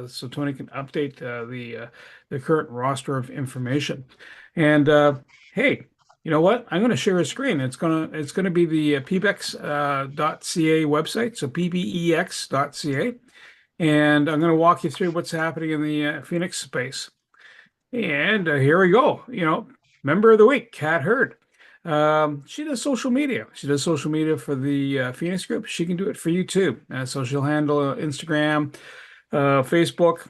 so Tony can update the current roster of information. And hey, you know what? I'm going to share a screen. It's gonna be the pbex.ca website, so pbex.ca, and I'm going to walk you through what's happening in the Phoenix space. And here we go. Member of the week, Kat Hurd. She does social media. She does social media for the Phoenix group. She can do it for you too. So she'll handle Instagram, Facebook,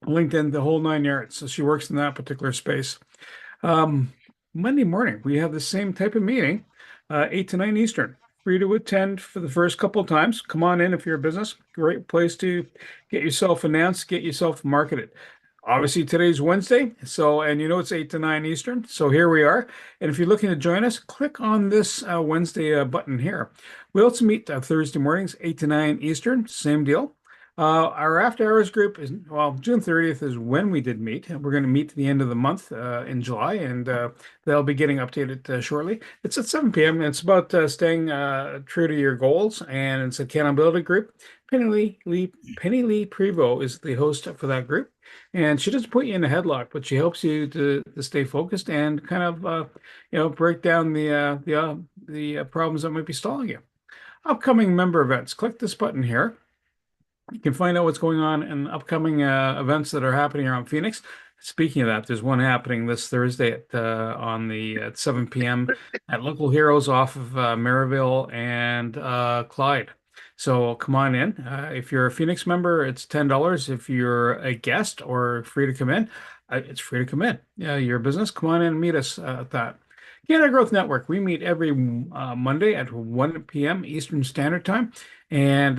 LinkedIn, the whole nine yards. So she works in that particular space. Um, Monday morning, we have the same type of meeting, 8 to 9 Eastern. Free to attend for the first couple of times. Come on in if you're a business. Great place to get yourself announced, get yourself marketed. Obviously, today's Wednesday, and it's 8 to 9 Eastern. So here we are. And if you're looking to join us, click on this Wednesday button here. We also meet Thursday mornings, 8 to 9 Eastern. Same deal. Our after hours group is, well, June 30th is when we did meet. We're going to meet at the end of the month in July, and they'll be getting updated shortly. It's at 7 p.m. It's about staying true to your goals, and it's an accountability group. Penny Lee Prevost is the host for that group, and she doesn't put you in a headlock, but she helps you to stay focused and kind of break down the problems that might be stalling you. Upcoming member events. Click this button here. You can find out what's going on in upcoming events that are happening around Phoenix. Speaking of that, there's one happening this Thursday at 7 p.m. at Local Heroes off of Maryville and Clyde. So come on in. If you're a Phoenix member, it's $10. If you're a guest or free to come in, it's free to come in. Yeah, your business, come on in and meet us at that. Canada Growth Network, we meet every Monday at 1 p.m. Eastern Standard Time. And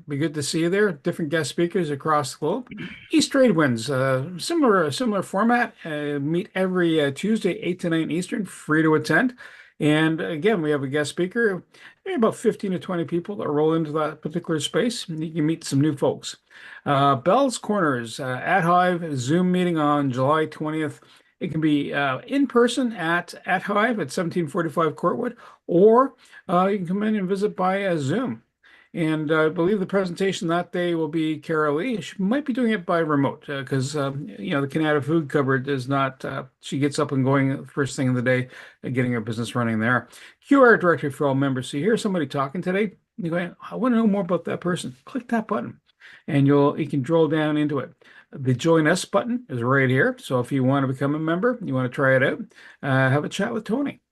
be good to see you there. Different guest speakers across the globe. East Trade Winds, similar format. Meet every Tuesday, 8 to 9 Eastern, free to attend. And again, we have a guest speaker, maybe about 15 to 20 people that roll into that particular space. And you can meet some new folks. Bell's Corners, at Hive, Zoom meeting on July 20th. It can be in person at Hive at 1745 Courtwood, or you can come in and visit by Zoom. And I believe the presentation that day will be Carol Lee. She might be doing it by remote because, the Canada Food Cupboard is not, she gets up and going first thing in the day, getting her business running there. QR directory for all members. So you hear somebody talking today, you go, I want to know more about that person. Click that button and you can drill down into it. The Join Us button is right here. So if you want to become a member, you want to try it out, have a chat with Tony.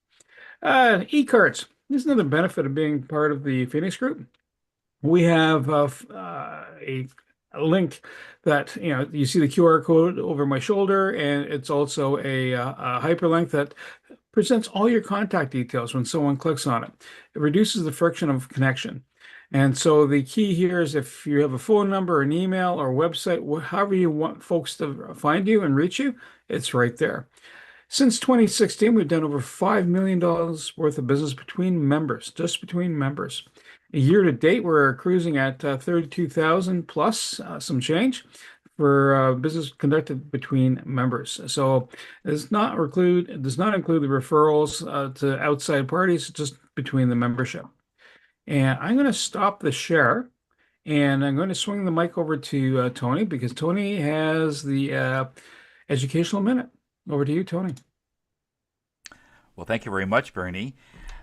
E-cards. This is another benefit of being part of the Phoenix Group. We have a link that, you see the QR code over my shoulder, and it's also a hyperlink that presents all your contact details when someone clicks on it. It reduces the friction of connection. And so the key here is if you have a phone number, an email, or website, however you want folks to find you and reach you, it's right there. Since 2016, we've done over $5 million worth of business between members, just between members. Year to date, we're cruising at 32,000 plus some change for business conducted between members. So it does not include the referrals to outside parties, just between the membership. And I'm going to stop the share, and I'm going to swing the mic over to Tony, because Tony has the educational minute. Over to you, Tony. Well, thank you very much, Bernie.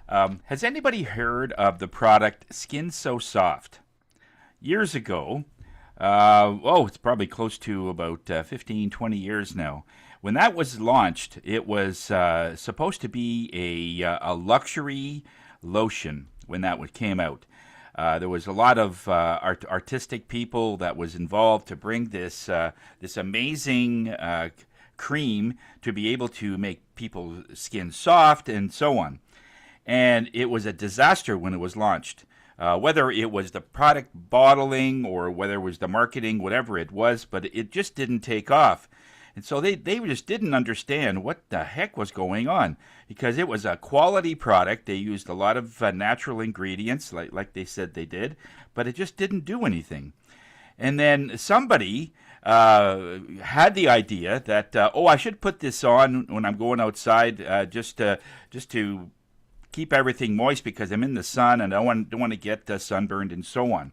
Has anybody heard of the product Skin So Soft? Years ago, it's probably close to about 15, 20 years now. When that was launched, it was supposed to be a luxury lotion when that came out. There was a lot of artistic people that was involved to bring this amazing cream to be able to make people's skin soft and so on. And it was a disaster when it was launched. Whether it was the product bottling or whether it was the marketing, whatever it was, but it just didn't take off. And so they just didn't understand what the heck was going on, because it was a quality product. They used a lot of natural ingredients, like they said they did, but it just didn't do anything. And then somebody had the idea that, I should put this on when I'm going outside just to keep everything moist, because I'm in the sun and I don't want to get sunburned and so on.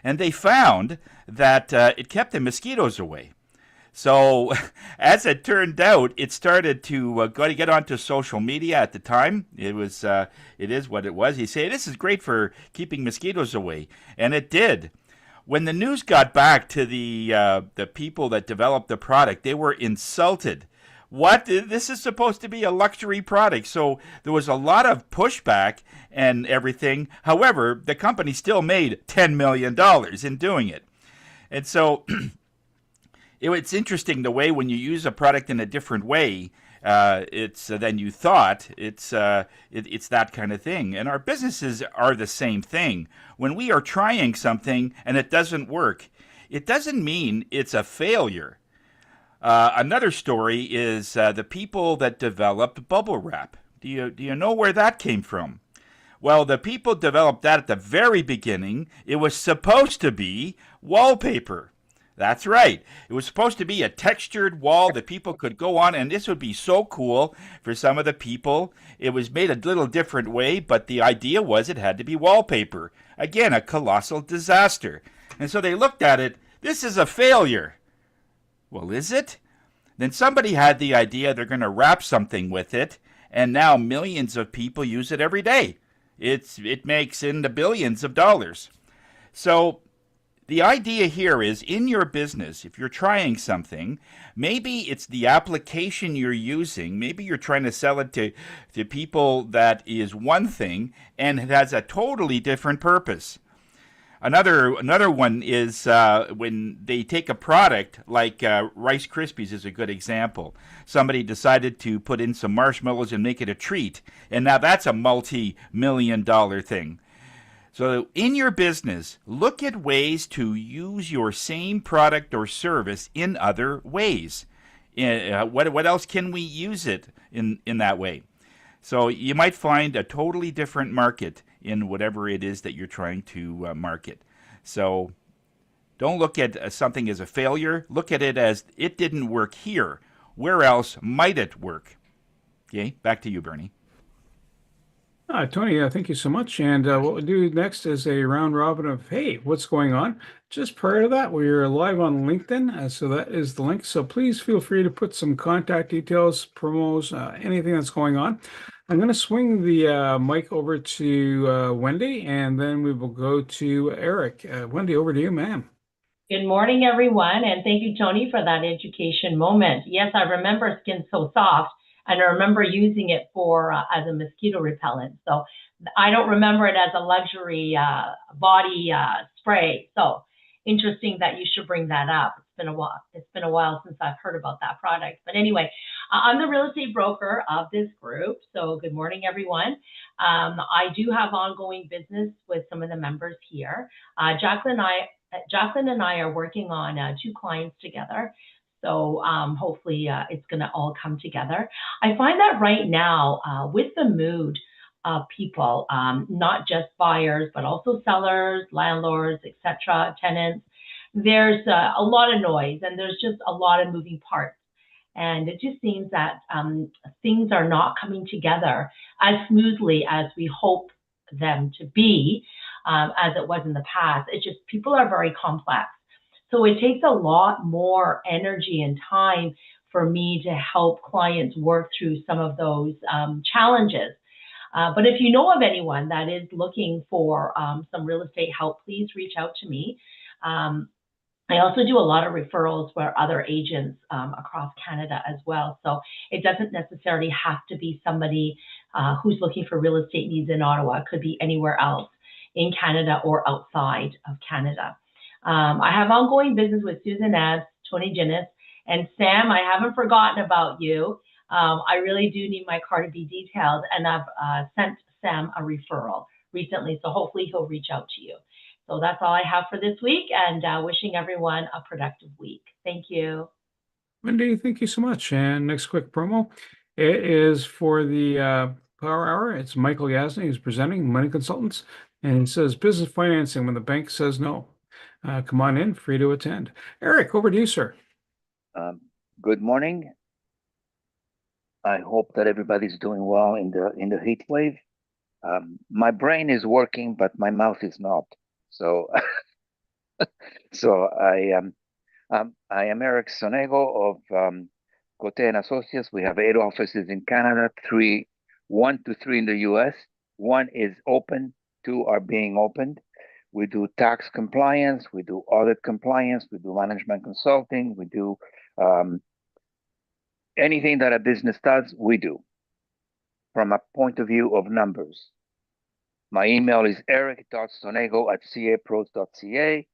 and they found that it kept the mosquitoes away. So, as it turned out, it started to get onto social media at the time. It is what it was. He said, "This is great for keeping mosquitoes away," and it did. When the news got back to the people that developed the product, they were insulted. What? This is supposed to be a luxury product. So there was a lot of pushback and everything. However, the company still made $10 million in doing it. And so it's interesting the way when you use a product in a different way, it's than you thought. It's that kind of thing, and our businesses are the same thing. When we are trying something and it doesn't work, it doesn't mean it's a failure. Another story is the people that developed bubble wrap. Do you know where that came from? Well, the people developed that at the very beginning. It was supposed to be wallpaper. That's right. It was supposed to be a textured wall that people could go on, and this would be so cool for some of the people. It was made a little different way, but the idea was it had to be wallpaper. Again, a colossal disaster. And so they looked at it. This is a failure. Well, is it? Then somebody had the idea they're going to wrap something with it, and now millions of people use it every day. It makes in the billions of dollars. So the idea here is in your business, if you're trying something, maybe it's the application you're using. Maybe you're trying to sell it to people that is one thing and it has a totally different purpose. Another one is when they take a product like Rice Krispies is a good example. Somebody decided to put in some marshmallows and make it a treat, and now that's a multi-million-dollar thing. So in your business, look at ways to use your same product or service in other ways. What else can we use it in that way? So you might find a totally different market in whatever it is that you're trying to market. So don't look at something as a failure. Look at it as it didn't work here. Where else might it work? Okay, back to you, Bernie. Tony, thank you so much. And what we'll do next is a round robin of, hey, what's going on? Just prior to that, we're live on LinkedIn. So that is the link. So please feel free to put some contact details, promos, anything that's going on. I'm going to swing the mic over to Wendy, and then we will go to Eric. Wendy, over to you, ma'am. Good morning, everyone, and thank you, Tony, for that education moment. Yes, I remember Skin So Soft, and I remember using it for as a mosquito repellent. So I don't remember it as a luxury body spray. So interesting that you should bring that up. It's been a while. It's been a while since I've heard about that product. But anyway, I'm the real estate broker of this group. So good morning, everyone. I do have ongoing business with some of the members here. Jacqueline and I are working on 2 clients together. So hopefully it's going to all come together. I find that right now with the mood of people, not just buyers, but also sellers, landlords, etc., tenants, there's a lot of noise and there's just a lot of moving parts. And it just seems that things are not coming together as smoothly as we hope them to be, as it was in the past. It's just people are very complex. So it takes a lot more energy and time for me to help clients work through some of those challenges. But if you know of anyone that is looking for some real estate help, please reach out to me. I also do a lot of referrals for other agents across Canada as well. So it doesn't necessarily have to be somebody who's looking for real estate needs in Ottawa. It could be anywhere else in Canada or outside of Canada. I have ongoing business with Susan Ebbs, Tony Ginnis, and Sam. I haven't forgotten about you. I really do need my car to be detailed, and I've sent Sam a referral recently, so hopefully he'll reach out to you. So that's all I have for this week, and wishing everyone a productive week. Thank you. Wendy, thank you so much. And next quick promo. It is for the Power Hour. It's Michael Yasny who's presenting, Money Consultants, and he says business financing when the bank says no. Come on in, free to attend. Eric, over to you, sir. Good morning. I hope that everybody's doing well in the heat wave. My brain is working, but my mouth is not. So So I am Eric Sonego of Cote and Associates. We have 8 offices in Canada, 1 to 3 in the U.S. One is open, 2 are being opened. We do tax compliance, we do audit compliance, we do management consulting, we do um, anything that a business does, we do from a point of view of numbers. My email is eric.sonego@capros.ca.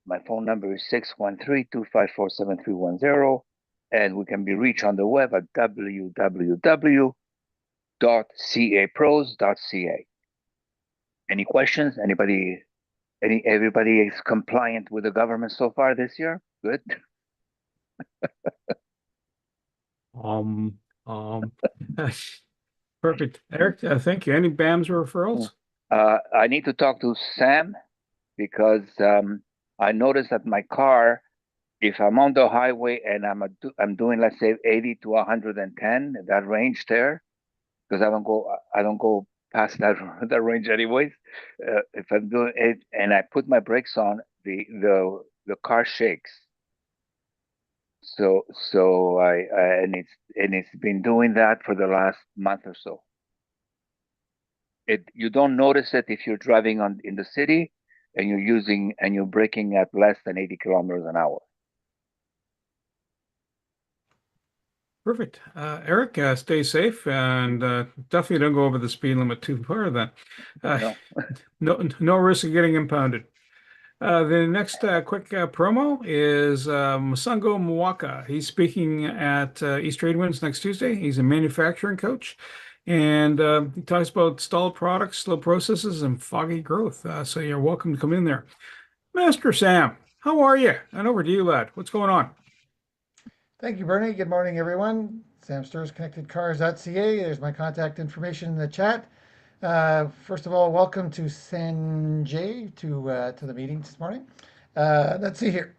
My phone number is 613-254-7310, and we can be reached on the web at www.capros.ca. Any questions? Everybody is compliant with the government so far this year? Good. Um, um, Perfect. Eric, thank you. Any BAMs or referrals? I need to talk to Sam because I noticed that my car, if I'm on the highway and I'm doing, let's say, 80 to 110, that range there, because I don't go past that that range anyways. If I'm doing it and I put my brakes on, the car shakes. So and it's been doing that for the last month or so. You don't notice it if you're driving on in the city and you're braking at less than 80 kilometers an hour. Perfect. Eric, stay safe and definitely don't go over the speed limit too far then. No. No risk of getting impounded. The next quick promo is Musango Mwaka. He's speaking at East Trade Winds next Tuesday. He's a manufacturing coach, and he talks about stalled products, slow processes, and foggy growth. So you're welcome to come in there. Master Sam, how are you? And over to you, lad. What's going on? Thank you, Bernie. Good morning, everyone. Sam Sturz, ConnectedCars.ca. There's my contact information in the chat. First of all, welcome to Sanjay to the meeting this morning. Let's see here.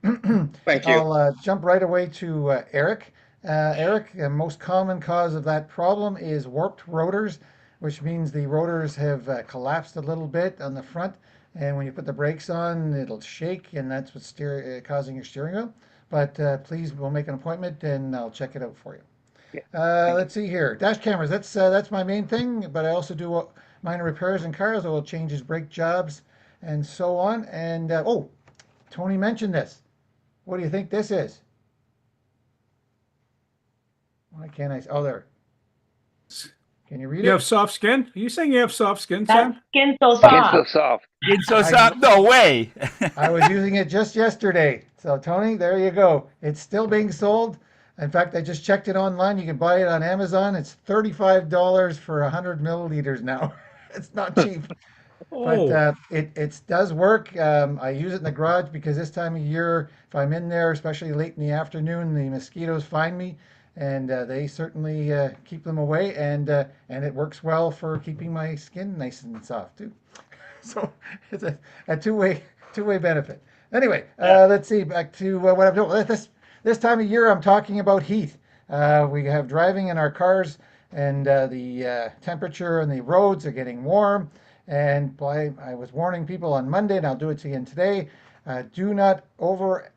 Thank you. I'll jump right away to Eric. Eric, the most common cause of that problem is warped rotors, which means the rotors have collapsed a little bit on the front, and when you put the brakes on, it'll shake, and that's what's causing your steering wheel. But please, we'll make an appointment and I'll check it out for you. Yeah, thank you. Let's see here. Dash cameras. That's my main thing. But I also do minor repairs in cars. I will change his brake jobs and so on. And oh, Tony mentioned this. What do you think this is? Why can't I? Oh, there. Can you read You it? have soft skin? Are you saying you have soft skin, That Sam? skin's so Skin's so soft. soft. It's so soft. No way. I was using it just yesterday. So Tony, there you go. It's still being sold. In fact, I just checked it online. You can buy it on Amazon. It's $35 for 100 milliliters now. It's not cheap, but Oh, it does work. I use it in the garage because this time of year, if I'm in there, especially late in the afternoon, the mosquitoes find me, and they certainly keep them away. And it works well for keeping my skin nice and soft too. So it's a two-way benefit. Anyway, let's see. Back to what I'm doing. This time of year, I'm talking about heat. We have driving in our cars, and the temperature and the roads are getting warm. And I was warning people on Monday, and I'll do it again today. Do not over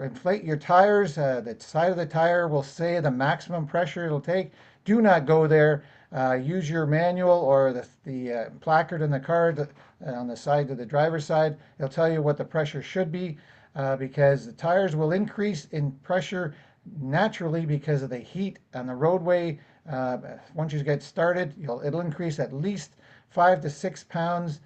inflate your tires. The side of the tire will say the maximum pressure it'll take. Do not go there. Use your manual or the placard in the car on the side of the driver's side. It'll tell you what the pressure should be because the tires will increase in pressure naturally because of the heat on the roadway. Once you get started, it'll increase at least 5 to 6 pounds.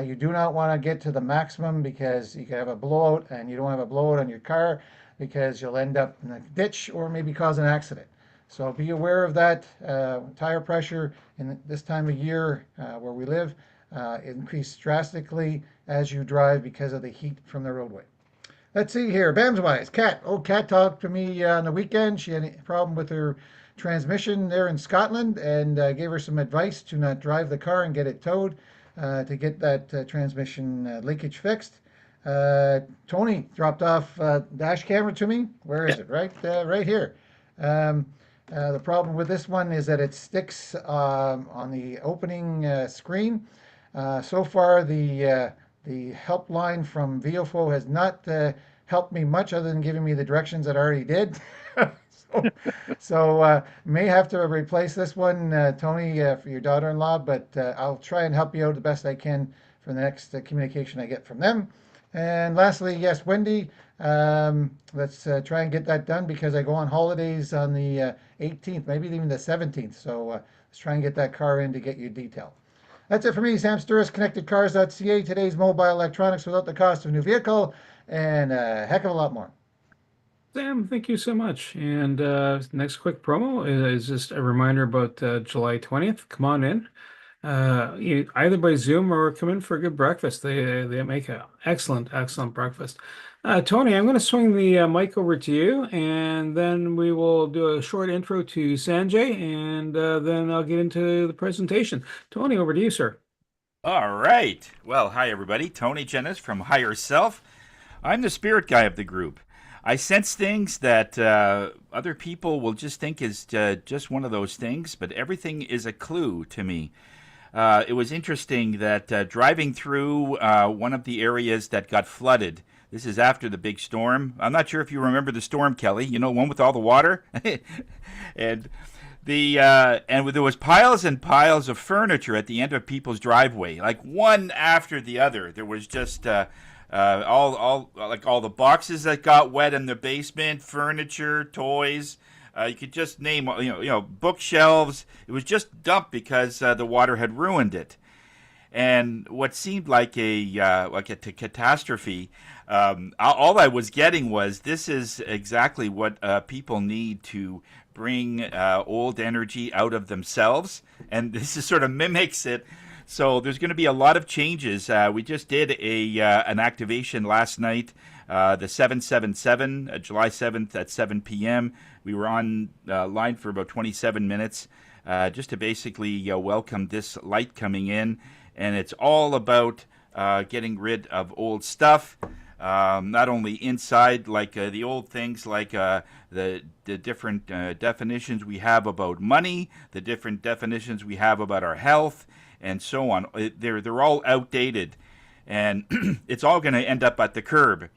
You do not want to get to the maximum because you can have a blowout, and you don't have a blowout on your car because you'll end up in a ditch or maybe cause an accident. So be aware of that. Tire pressure in this time of year where we live increase drastically as you drive because of the heat from the roadway. Let's see here. BAMS wise, Kat. Oh, Kat talked to me on the weekend. She had a problem with her transmission there in Scotland, and gave her some advice to not drive the car and get it towed to get that transmission leakage fixed. Tony dropped off dash camera to me. Where is it? Right here. The problem with this one is that it sticks on the opening screen. So far, The helpline from VOFO has not helped me much other than giving me the directions that I already did. so may have to replace this one, Tony, for your daughter-in-law, but I'll try and help you out the best I can for the next communication I get from them. And lastly, yes, Wendy, let's try and get that done because I go on holidays on the 18th, maybe even the 17th. So let's try and get that car in to get you detailed. That's it for me, Sam Sturris, ConnectedCars.ca, today's mobile electronics without the cost of a new vehicle, and a heck of a lot more. Sam, thank you so much. And next quick promo is just a reminder about July 20th. Come on in. Either by Zoom or come in for a good breakfast. They make an excellent breakfast. Tony, I'm going to swing the mic over to you, and then we will do a short intro to Sanjay, and then I'll get into the presentation. Tony, over to you, sir. All right. Well, hi, everybody. Tony Jennis from Higher Self. I'm the spirit guy of the group. I sense things that other people will just think is just one of those things, but everything is a clue to me. It was interesting that driving through one of the areas that got flooded, this is after the big storm. I'm not sure if you remember the storm, Kelly, you know, one with all the water. and there was piles and piles of furniture at the end of people's driveway, like one after the other. There was just all the boxes that got wet in the basement, furniture, toys. You could just name, bookshelves. It was just dumped because the water had ruined it. And what seemed like a catastrophe, all I was getting was this is exactly what people need to bring old energy out of themselves, and this is sort of mimics it. So there's going to be a lot of changes. We just did an activation last night, the 777, July 7th at 7 p.m. We were on line for about 27 minutes just to basically welcome this light coming in. And it's all about getting rid of old stuff, not only inside, like the old things, like the different definitions we have about money, the different definitions we have about our health, and so on. They're all outdated, and it's all going to end up at the curb.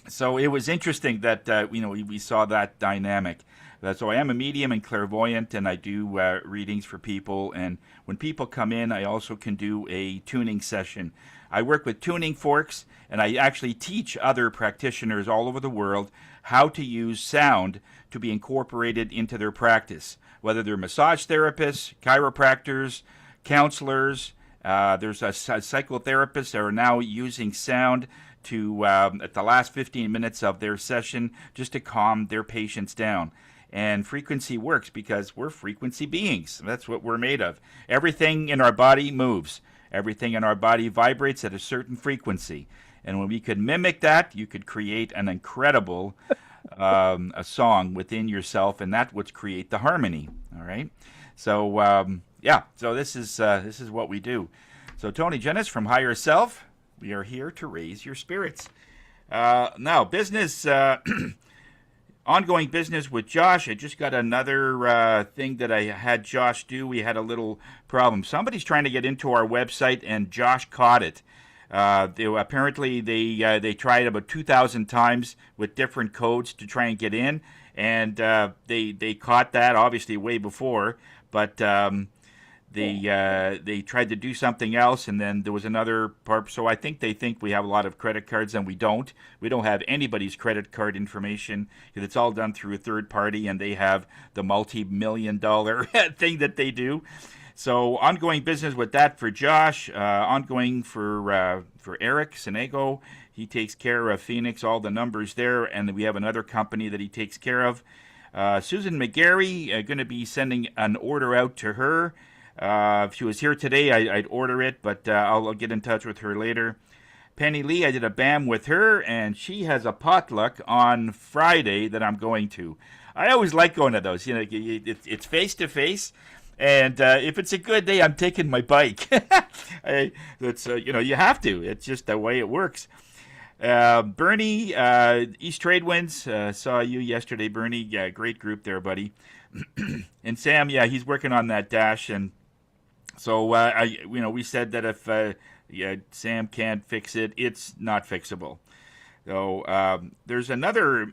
So it was interesting that we saw that dynamic. So I am a medium and clairvoyant, and I do readings for people. And when people come in, I also can do a tuning session. I work with tuning forks, and I actually teach other practitioners all over the world how to use sound to be incorporated into their practice, whether they're massage therapists, chiropractors, counselors. There's a psychotherapists that are now using sound to at the last 15 minutes of their session just to calm their patients down. And frequency works because we're frequency beings. That's what we're made of. Everything in our body moves. Everything in our body vibrates at a certain frequency. And when we could mimic that, you could create an incredible a song within yourself, and that would create the harmony. All right. So so this is what we do. So Tony Jennis from Higher Self, we are here to raise your spirits. Now business. Ongoing business with Josh. I just got another thing that I had Josh do. We had a little problem. Somebody's trying to get into our website, and Josh caught it. Apparently, they tried about 2,000 times with different codes to try and get in, and they caught that obviously way before. But they tried to do something else, and then there was another part. So I think they think we have a lot of credit cards, and we don't. We don't have anybody's credit card information because it's all done through a third party, and they have the multi-million-dollar thing that they do. So ongoing business with that for Josh. Ongoing for Eric Senego. He takes care of Phoenix, all the numbers there, and we have another company that he takes care of. Susan McGarry, going to be sending an order out to her. If she was here today, I'd order it, but I'll get in touch with her later. Penny Lee, I did a BAM with her, and she has a potluck on Friday that I'm going to. I always like going to those. You know, it's face to face, and if it's a good day, I'm taking my bike. You have to. It's just the way it works. Bernie, East Trade Winds, saw you yesterday, Bernie. Yeah, great group there, buddy. And Sam, yeah, he's working on that dash, and so we said that if Yeah, Sam can't fix it. It's not fixable. So there's another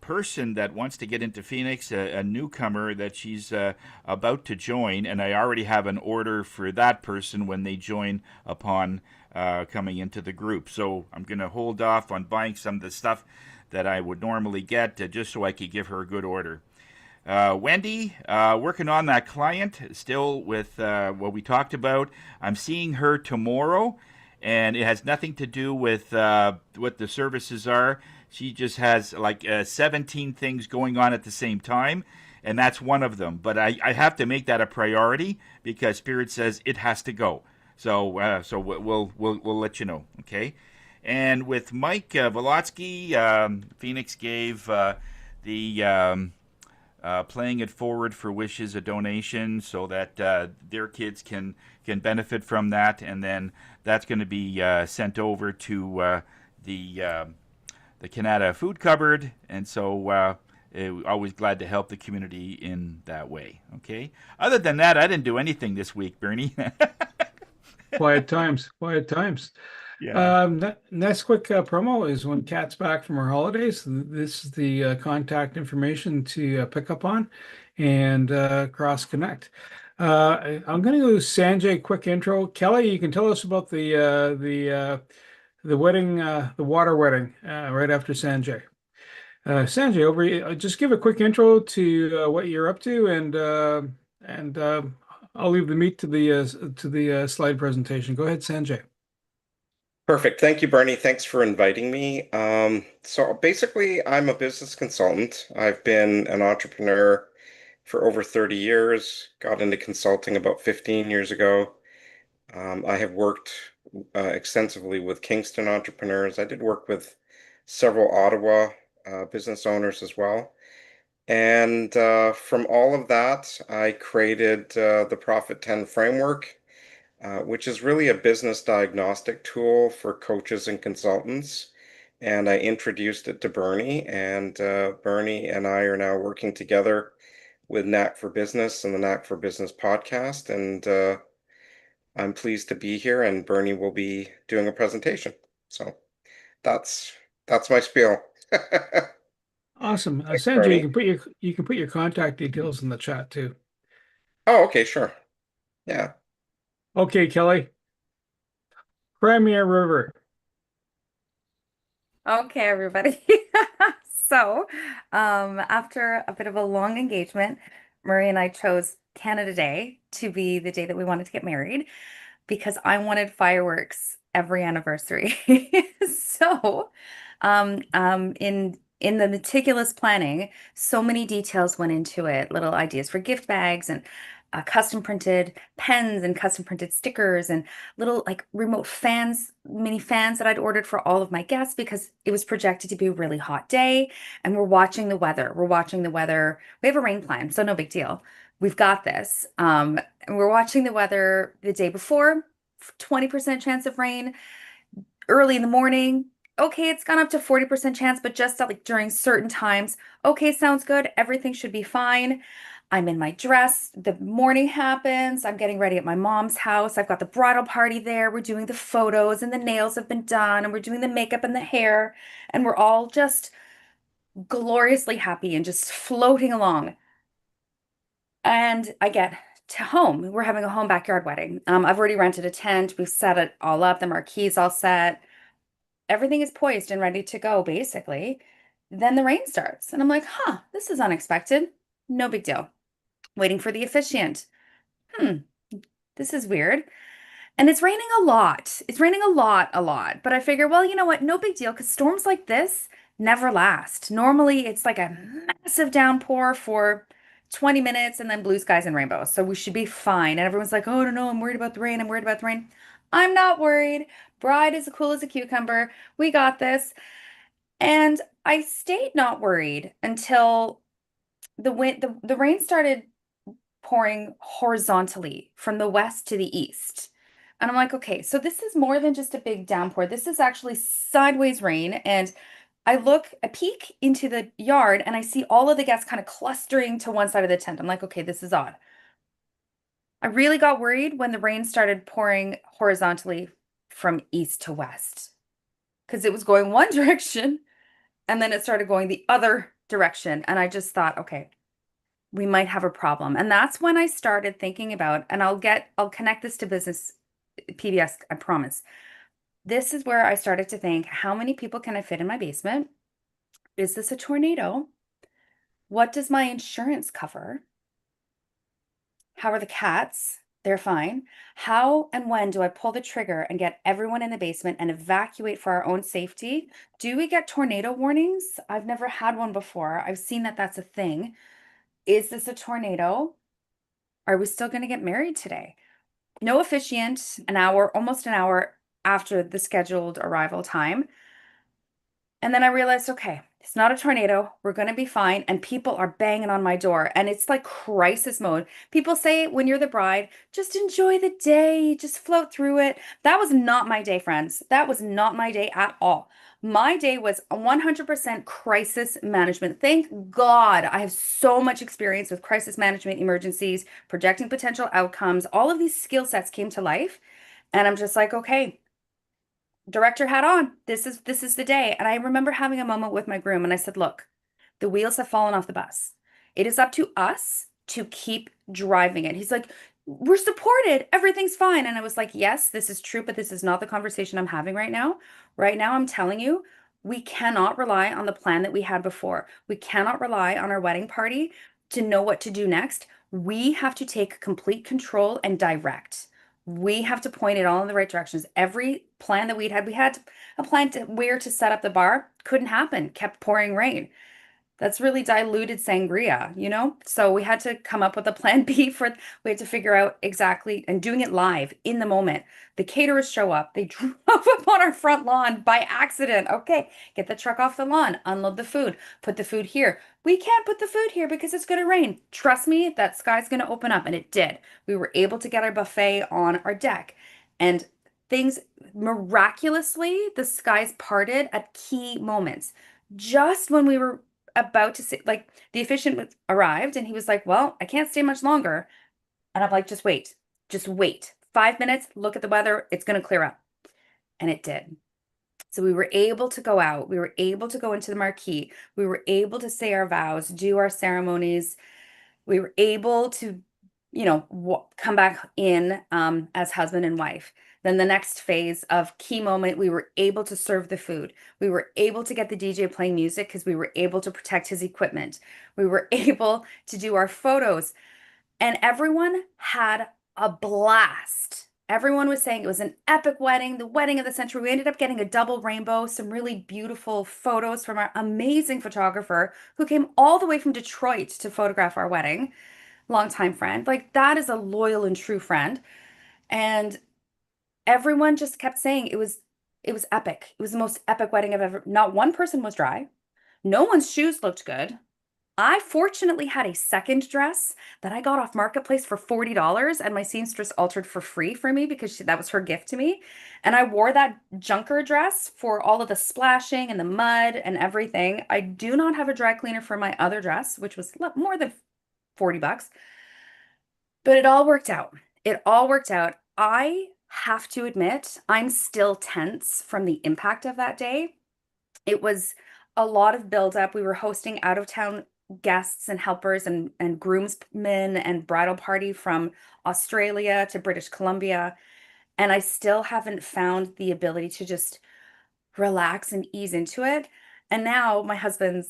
person that wants to get into Phoenix, a newcomer that she's about to join, and I already have an order for that person when they join upon coming into the group. So I'm going to hold off on buying some of the stuff that I would normally get just so I could give her a good order. Wendy, working on that client still with what we talked about. I'm seeing her tomorrow, and it has nothing to do with what the services are. She just has like 17 things going on at the same time, and that's one of them. But I have to make that a priority because Spirit says it has to go. So we'll let you know, okay? And with Mike Volotsky, Phoenix gave the playing it forward for wishes a donation so that their kids can benefit from that, and then that's going to be sent over to the Canada Food Cupboard, and so always glad to help the community in that way. Okay. Other than that, I didn't do anything this week, Bernie. Quiet times, quiet times. Yeah. Next quick promo is when Kat's back from her holidays. This is the contact information to pick up on and cross connect. I'm going to do Sanjay quick intro. Kelly, you can tell us about the wedding, the water wedding, right after Sanjay. Sanjay, just give a quick intro to what you're up to, and I'll leave the meat to the slide presentation. Go ahead, Sanjay. Perfect. Thank you, Bernie. Thanks for inviting me. So basically, I'm a business consultant. I've been an entrepreneur for over 30 years, got into consulting about 15 years ago. I have worked extensively with Kingston entrepreneurs. I did work with several Ottawa business owners as well. And from all of that, I created the Profit 10 framework, which is really a business diagnostic tool for coaches and consultants. And I introduced it to Bernie, and Bernie and I are now working together with Knack for Business and the Knack for Business podcast. And I'm pleased to be here, and Bernie will be doing a presentation. So that's that's my spiel. Awesome. Thanks, Sanjay, Bernie. you can put your contact details in the chat too. Oh, okay, sure. Yeah. Okay, Kelly. Crimea River. Okay, everybody. So, after a bit of a long engagement, Murray and I chose Canada Day to be the day that we wanted to get married because I wanted fireworks every anniversary. So, in the meticulous planning, so many details went into it, little ideas for gift bags and custom printed pens and custom printed stickers and little like remote fans, mini fans that I'd ordered for all of my guests because it was projected to be a really hot day. And we're watching the weather. We're watching the weather. We have a rain plan, so no big deal. We've got this. And we're watching the weather the day before, 20% chance of rain early in the morning. Okay, it's gone up to 40% chance, but just like during certain times. Okay, sounds good. Everything should be fine. I'm in my dress. The morning happens. I'm getting ready at my mom's house. I've got the bridal party there. We're doing the photos and the nails have been done and we're doing the makeup and the hair. And we're all just gloriously happy and just floating along. And I get to home. We're having a home backyard wedding. I've already rented a tent. We've set it all up. The marquee's all set. Everything is poised and ready to go, basically. Then the rain starts. And I'm like, huh, this is unexpected. No big deal. Waiting for the officiant. Hmm, this is weird. And it's raining a lot. It's raining a lot. But I figure, well, you know what? No big deal because storms like this never last. Normally, it's like a massive downpour for 20 minutes and then blue skies and rainbows. So we should be fine. And everyone's like, oh, no, I'm worried about the rain. I'm worried about the rain. I'm not worried. Bride is as cool as a cucumber. We got this. And I stayed not worried until the rain started pouring horizontally from the west to the east. And I'm like, okay, so this is more than just a big downpour. This is actually sideways rain. And I peek into the yard and I see all of the guests kind of clustering to one side of the tent. I'm like, okay, this is odd. I really got worried when the rain started pouring horizontally from east to west because it was going one direction and then it started going the other direction. And I just thought, okay, we might have a problem. And that's when I started thinking about, and I'll connect this to business PBS, I promise. This is where I started to think, how many people can I fit in my basement? Is this a tornado? What does my insurance cover? How are the cats? They're fine. How and when do I pull the trigger and get everyone in the basement and evacuate for our own safety? Do we get tornado warnings? I've never had one before. I've seen that that's a thing. Is this a tornado? Are we still going to get married today? No officiant, an hour, almost an hour after the scheduled arrival time. And then I realized, okay, it's not a tornado. We're going to be fine. And people are banging on my door. And it's like crisis mode. People say when you're the bride, just enjoy the day, just float through it. That was not my day, friends. That was not my day at all. My day was 100% crisis management. Thank God I have so much experience with crisis management, emergencies, projecting potential outcomes. All of these skill sets came to life. And I'm just like, okay, director hat on. This is the day. And I remember having a moment with my groom and I said, look, the wheels have fallen off the bus. It is up to us to keep driving it. He's like, we're supported. Everything's fine. And I was like, yes, this is true, but this is not the conversation I'm having right now. Right now, I'm telling you, we cannot rely on the plan that we had before. We cannot rely on our wedding party to know what to do next. We have to take complete control and direct. We have to point it all in the right directions. Every plan that we had a plan to where to set up the bar, couldn't happen, kept pouring rain. That's really diluted sangria, you know? So we had to come up with a plan B for, we had to figure out exactly, and doing it live in the moment. The caterers show up. They drove up on our front lawn by accident. Okay, get the truck off the lawn, unload the food, put the food here. We can't put the food here because it's going to rain. Trust me, that sky's going to open up. And it did. We were able to get our buffet on our deck. And things miraculously, the skies parted at key moments. Just when we were about to say, like, the officiant arrived and he was like, well, I can't stay much longer. And I'm like, just wait 5 minutes, look at the weather, it's going to clear up. And it did. So we were able to go out, we were able to go into the marquee, we were able to say our vows, do our ceremonies, we were able to, come back in as husband and wife. Then the next phase of key moment, we were able to serve the food. We were able to get the DJ playing music because we were able to protect his equipment. We were able to do our photos, and everyone had a blast. Everyone was saying it was an epic wedding, the wedding of the century. We ended up getting a double rainbow, some really beautiful photos from our amazing photographer who came all the way from Detroit to photograph our wedding. Longtime friend. Like, that is a loyal and true friend. And everyone just kept saying it was epic. It was the most epic wedding I've ever. Not one person was dry. No one's shoes looked good. I fortunately had a second dress that I got off Marketplace for $40, and my seamstress altered for free for me because that was her gift to me. And I wore that junker dress for all of the splashing and the mud and everything. I do not have a dry cleaner for my other dress, which was more than $40. But it all worked out. It all worked out. I have to admit, I'm still tense from the impact of that day. It was a lot of buildup. We were hosting out of town guests and helpers and groomsmen and bridal party from Australia to British Columbia. And I still haven't found the ability to just relax and ease into it. And now my husband's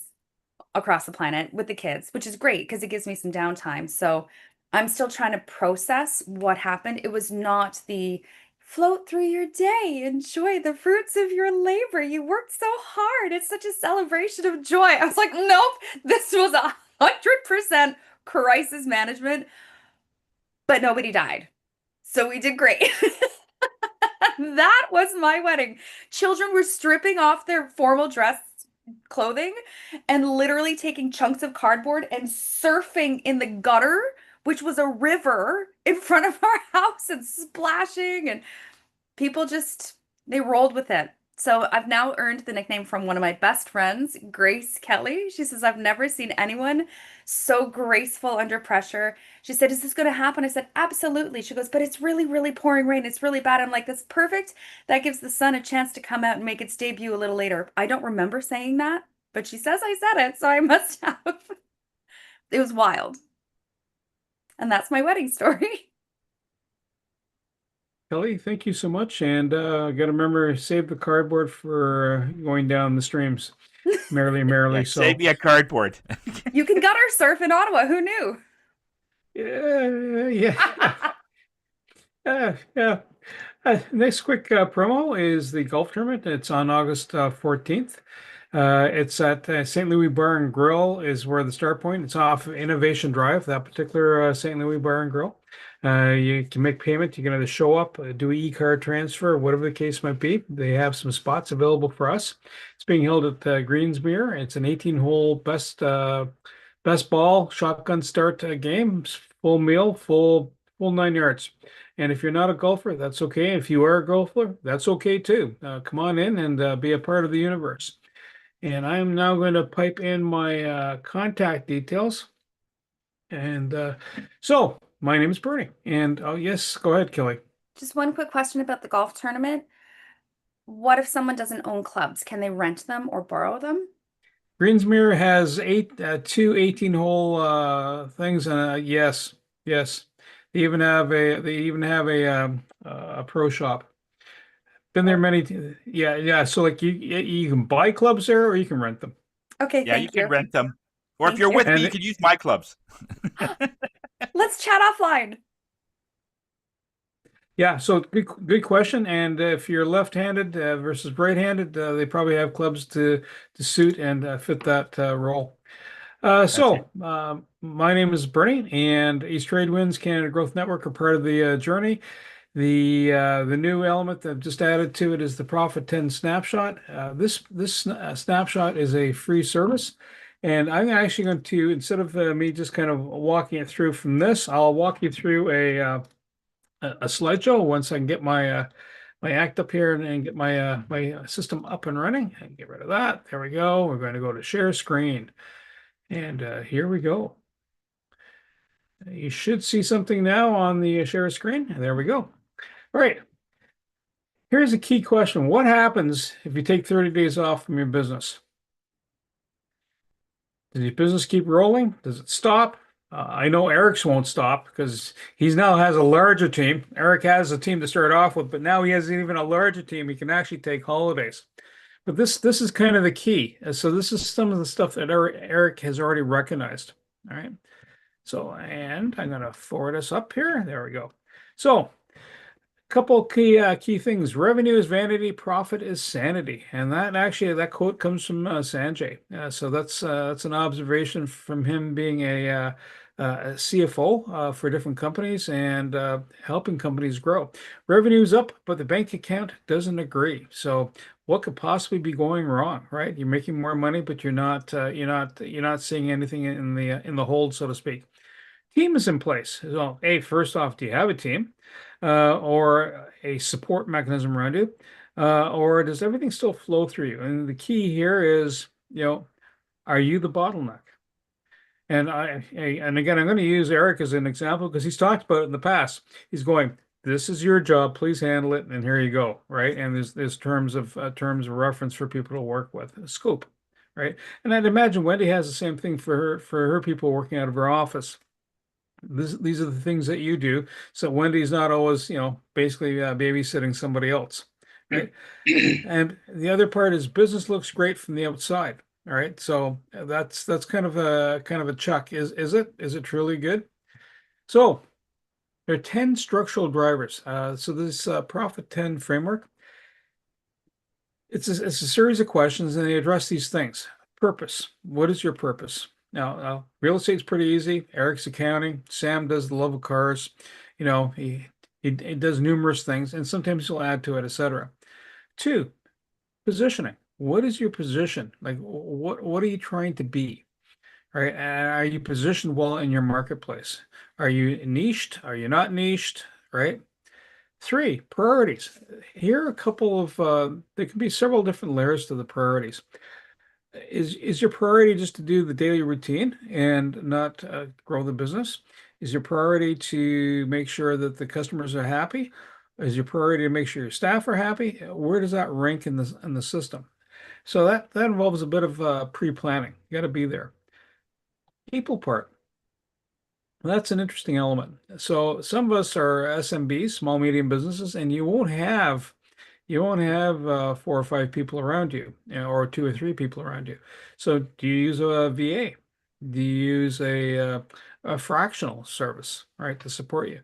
across the planet with the kids, which is great because it gives me some downtime. So I'm still trying to process what happened. It was not the float through your day, enjoy the fruits of your labor. You worked so hard. It's such a celebration of joy. I was like, nope, this was 100% crisis management, but nobody died. So we did great. That was my wedding. Children were stripping off their formal dress clothing and literally taking chunks of cardboard and surfing in the gutter, which was a river in front of our house, and splashing, and people just, they rolled with it. So I've now earned the nickname from one of my best friends, Grace Kelly. She says, I've never seen anyone so graceful under pressure. She said, is this going to happen? I said, absolutely. She goes, but it's really, really pouring rain. It's really bad. I'm like, that's perfect. That gives the sun a chance to come out and make its debut a little later. I don't remember saying that, but she says I said it, so I must have. It was wild. And that's my wedding story. Kelly, thank you so much. And got to remember, save the cardboard for going down the streams. Merrily, Yeah, merrily. save So, me a cardboard. You can gutter surf in Ottawa. Who knew? yeah, yeah, yeah. Next quick promo is the golf tournament. It's on August 14th. It's at St. Louis Bar and Grill is where the start point. It's off of Innovation Drive, that particular St. Louis Bar and Grill. You can make payment. You can either show up, do an e-card transfer, whatever the case might be. They have some spots available for us. It's being held at Greensmere. It's an 18-hole best ball shotgun start game, full meal, full 9 yards. And if you're not a golfer, that's okay. If you are a golfer, that's okay too. Come on in and be a part of the universe. And I'm now going to pipe in my contact details. And so my name is Bernie. And oh, yes, go ahead, Kelly. Just one quick question about the golf tournament. What if someone doesn't own clubs? Can they rent them or borrow them? Greensmere has two 18-hole things, and yes, yes. They even have a pro shop. Been there yeah, yeah. So like you can buy clubs there or you can rent them. Okay, Yeah, you thank can you. rent them. Or if Thank you're you. with me, And you can use my clubs. Let's chat offline. yeah, so good question. And if you're left-handed versus right-handed, they probably have clubs to suit and fit that role. Okay. My name is Bernie, and East Trade Winds Canada Growth Network are part of the journey. The new element that I've just added to it is the Profit 10 snapshot. This snapshot is a free service, and I'm actually going to, instead of me just kind of walking it through from this, I'll walk you through a slideshow once I can get my act up here and get my system up and running. And get rid of that. There we go. We're going to go to share screen, and here we go. You should see something now on the share screen. There we go. All right. Here's a key question. What happens if you take 30 days off from your business? Does your business keep rolling? Does it stop? I know Eric's won't stop because he now has a larger team. Eric has a team to start off with, but now he has even a larger team. He can actually take holidays. But this is kind of the key. So this is some of the stuff that Eric has already recognized. All right. So, and I'm going to forward us up here. There we go. So, couple key things. Revenue is vanity, profit is sanity, and that quote comes from Sanjay. So that's an observation from him being a CFO for different companies and helping companies grow. Revenue's up, but the bank account doesn't agree. So what could possibly be going wrong, right? You're making more money, but you're not seeing anything in the hold, so to speak. Team is in place. So, first off, do you have a team or a support mechanism around you? Or does everything still flow through you? And the key here is, are you the bottleneck? And again, I'm going to use Eric as an example because he's talked about it in the past. He's going, this is your job, please handle it, and here you go, right? And there's terms of reference for people to work with, scope, right? And I'd imagine Wendy has the same thing for her people working out of her office. These are the things that you do. So Wendy's not always, basically babysitting somebody else, right? And the other part is business looks great from the outside. All right. So that's kind of a chuck. Is it truly good? So there are 10 structural drivers. So this Profit 10 framework, it's a series of questions and they address these things. Purpose. What is your purpose? Now, real estate's pretty easy. Eric's accounting. Sam does the love of cars. He does numerous things, and sometimes he'll add to it, etc. 2, positioning. What is your position? Like, what are you trying to be? Right? And are you positioned well in your marketplace? Are you niched? Are you not niched? Right? Three, priorities. Here are a couple of, there can be several different layers to the priorities. Is your priority just to do the daily routine and not grow the business? Is your priority to make sure that the customers are happy? Is your priority to make sure your staff are happy? Where does that rank in the system? So that involves a bit of pre-planning. You got to be there. People part. That's an interesting element. So some of us are SMBs, small medium businesses, and you won't have four or five people around you, or two or three people around you. So do you use a VA? Do you use a fractional service, right, to support you?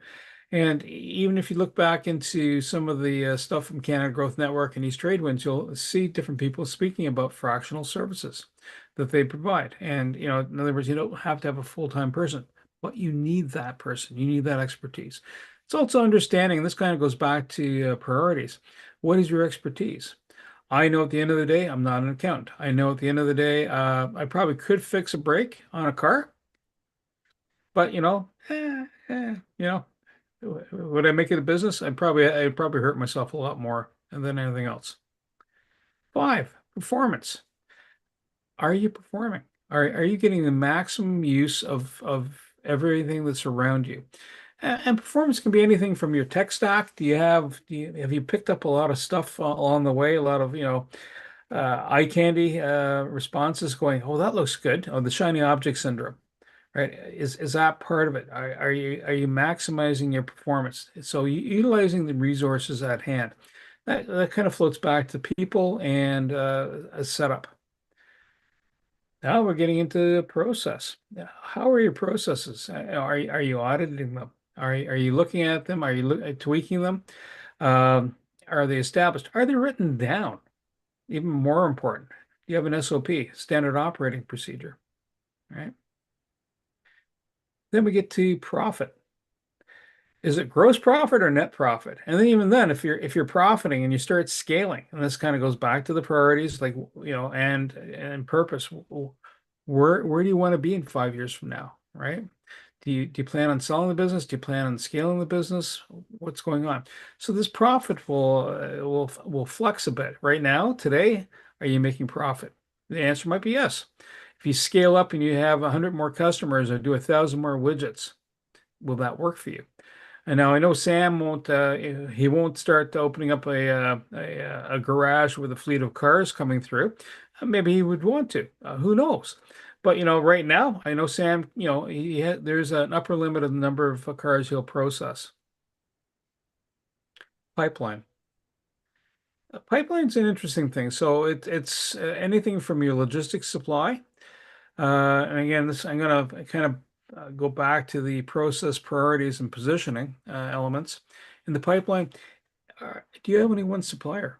And even if you look back into some of the stuff from Canada Growth Network and East Tradewinds, you'll see different people speaking about fractional services that they provide. And, in other words, you don't have to have a full-time person, but you need that person. You need that expertise. It's also understanding, this kind of goes back to priorities. What is your expertise? I know at the end of the day, I'm not an accountant. I know at the end of the day, I probably could fix a brake on a car, but would I make it a business? I'd probably hurt myself a lot more than anything else. Five, performance. Are you performing? Are you getting the maximum use of everything that's around you? And performance can be anything from your tech stack. Have you picked up a lot of stuff along the way? A lot of, eye candy responses going, oh, that looks good. Oh, the shiny object syndrome, right? Is that part of it? Are you maximizing your performance? So utilizing the resources at hand. That kind of floats back to people and a setup. Now we're getting into the process. How are your processes? Are you auditing them? Are you looking at them? Are you tweaking them? Are they established? Are they written down? Even more important, you have an SOP, standard operating procedure, right? Then we get to profit. Is it gross profit or net profit? And then even then, if you're profiting and you start scaling, and this kind of goes back to the priorities, like, and purpose. Where do you want to be in 5 years from now, right? Do you plan on selling the business? Do you plan on scaling the business? What's going on? So this profit will flex a bit. Right now, today, are you making profit? The answer might be yes. If you scale up and you have 100 more customers or do 1,000 more widgets, will that work for you? And now I know Sam won't start opening up a garage with a fleet of cars coming through. Maybe he would want to. Who knows? But right now I know Sam. There's an upper limit of the number of cars he'll process. Pipeline. Pipeline's an interesting thing. So it's anything from your logistics supply. And again, I'm going to kind of go back to the process priorities and positioning elements in the pipeline. Do you have any one supplier?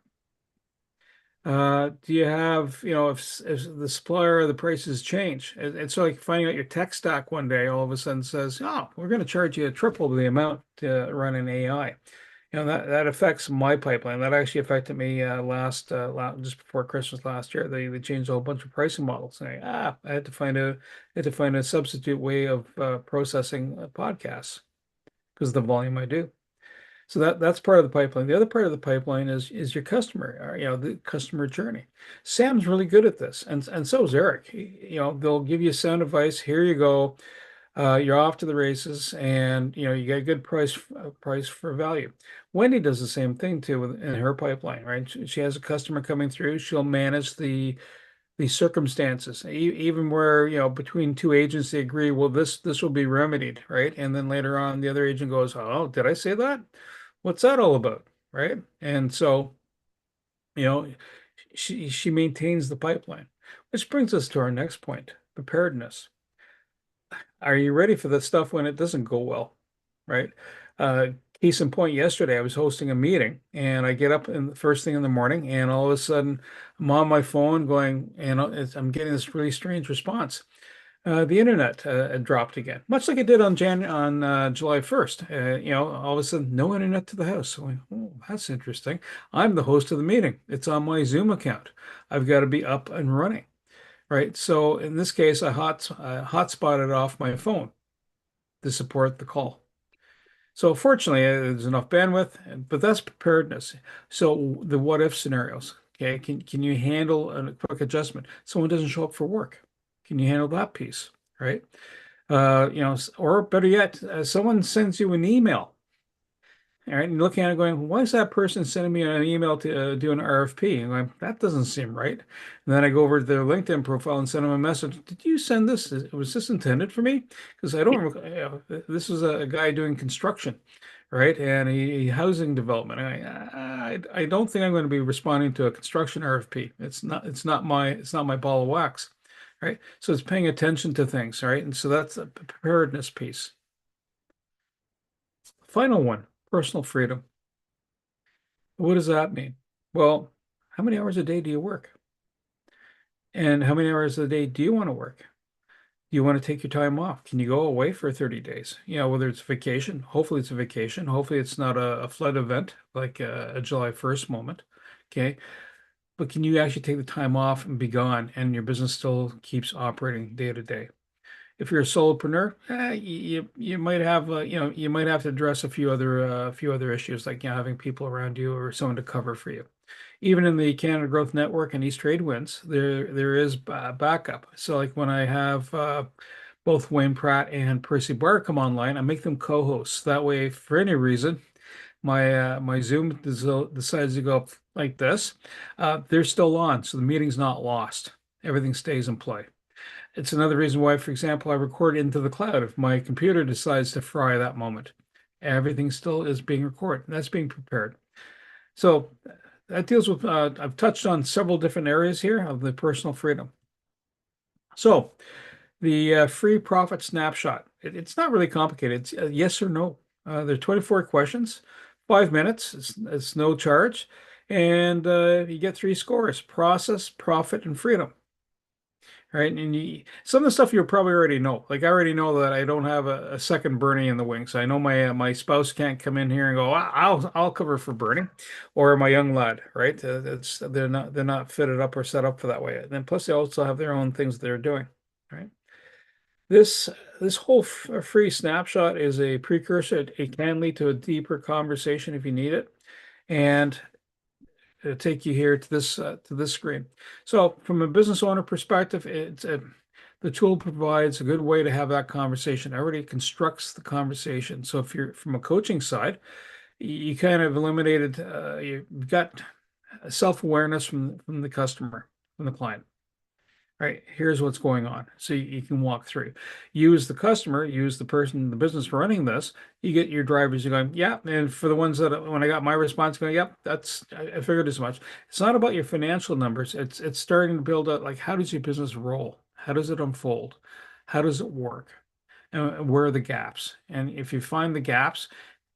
Do you have, if the supplier or the prices change? It's like finding out your tech stack one day all of a sudden says, oh, we're going to charge you triple the amount to run an AI. That affects my pipeline. That actually affected me just before Christmas last year. They changed a whole bunch of pricing models. Saying, I had to find a substitute way of processing podcasts because of the volume I do. So that's part of the pipeline. The other part of the pipeline is your customer, the customer journey. Sam's really good at this, and so is Eric. They'll give you sound advice. Here you go. You're off to the races, and you get a good price for value. Wendy does the same thing too in her pipeline, right? She has a customer coming through. She'll manage the circumstances, even where between two agents they agree, well, this will be remedied, right? And then later on, the other agent goes, oh, did I say that? What's that all about, right? And so, you know, she maintains the pipeline, which brings us to our next point: preparedness. Are you ready for the stuff when it doesn't go well, right? Case in point, yesterday I was hosting a meeting and I get up in the first thing in the morning and all of a sudden I'm on my phone going, and I'm getting this really strange response. The internet had dropped again, much like it did on July 1st. All of a sudden, no internet to the house. So, oh, that's interesting. I'm the host of the meeting. It's on my Zoom account. I've got to be up and running, right? So in this case, I hotspotted off my phone to support the call. So fortunately, there's enough bandwidth, but that's preparedness. So the what if scenarios, okay? Can you handle a quick adjustment? Someone doesn't show up for work. Can you handle that piece, right? Or better yet, someone sends you an email. All right, and you're looking at it going, why is that person sending me an email to do an RFP? And I'm like, that doesn't seem right. And then I go over to their LinkedIn profile and send them a message. Did you send this? Was this intended for me? Because I don't, this is a guy doing construction, right? And housing development. I don't think I'm going to be responding to a construction RFP. It's not my ball of wax, right? So it's paying attention to things, right? And so that's a preparedness piece. Final one, personal freedom. What does that mean? Well, how many hours a day do you work? And how many hours a day do you want to work? Do you want to take your time off? Can you go away for 30 days? Whether it's vacation, hopefully it's a vacation. Hopefully it's not a flood event like a July 1st moment. Okay. But can you actually take the time off and be gone and your business still keeps operating day to day? If you're a solopreneur, you might have you might have to address a few other issues like having people around you or someone to cover for you. Even in the Canada Growth Network and East Trade Winds, there is backup. So like when I have both Wayne Pratt and Percy Barr come online, I make them co-hosts. That way, if for any reason, my Zoom decides to go up like this, they're still on, so the meeting's not lost. Everything stays in play. It's another reason why, for example, I record into the cloud. If my computer decides to fry that moment, everything still is being recorded. And that's being prepared. So that deals with, I've touched on several different areas here of the personal freedom. So the free profit snapshot, it's not really complicated. It's yes or no. There are 24 questions, 5 minutes. It's no charge. And you get 3 scores: process, profit, and freedom. Right. And some of the stuff you probably already know. Like I already know that I don't have a second Bernie in the wings. I know my spouse can't come in here and go, I'll cover for Bernie," or my young lad. Right. They're not fitted up or set up for that way. And then plus they also have their own things they're doing. Right. This this whole free snapshot is a precursor. It can lead to a deeper conversation if you need it. And take you here to this screen. So from a business owner perspective, the tool provides a good way to have that conversation. It already constructs the conversation. So if you're from a coaching side, you kind of eliminated, you've got self-awareness from the customer, from the client. Right, here's what's going on. So you can walk through. You as the customer, you as the person, the business running this, you get your drivers, you're going, yeah. And for the ones that when I got my response going, yep, I figured as much. It's not about your financial numbers. It's starting to build out like how does your business roll? How does it unfold? How does it work? And where are the gaps? And if you find the gaps,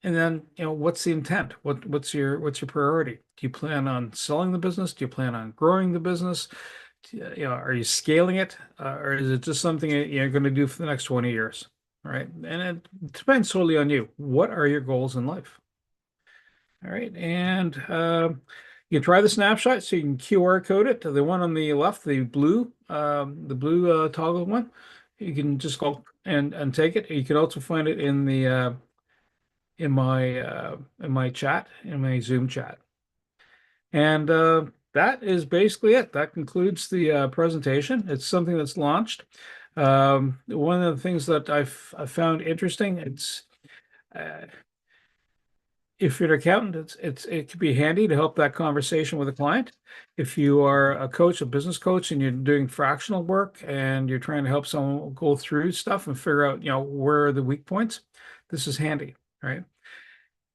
and then what's the intent? What's your priority? Do you plan on selling the business? Do you plan on growing the business? Are you scaling it, or is it just something that you're going to do for the next 20 years? All right. And it depends solely on you. What are your goals in life? All right. And you can try the snapshot so you can QR code it to the one on the left, the blue toggle one. You can just go and take it. You can also find it in the in my chat, in my Zoom chat. And that is basically it. That concludes the presentation. It's something that's launched. One of the things that I found interesting, uh, if you're an accountant, it could be handy to help that conversation with a client. If you are a coach, a business coach, and you're doing fractional work and you're trying to help someone go through stuff and figure out, where are the weak points, this is handy, right?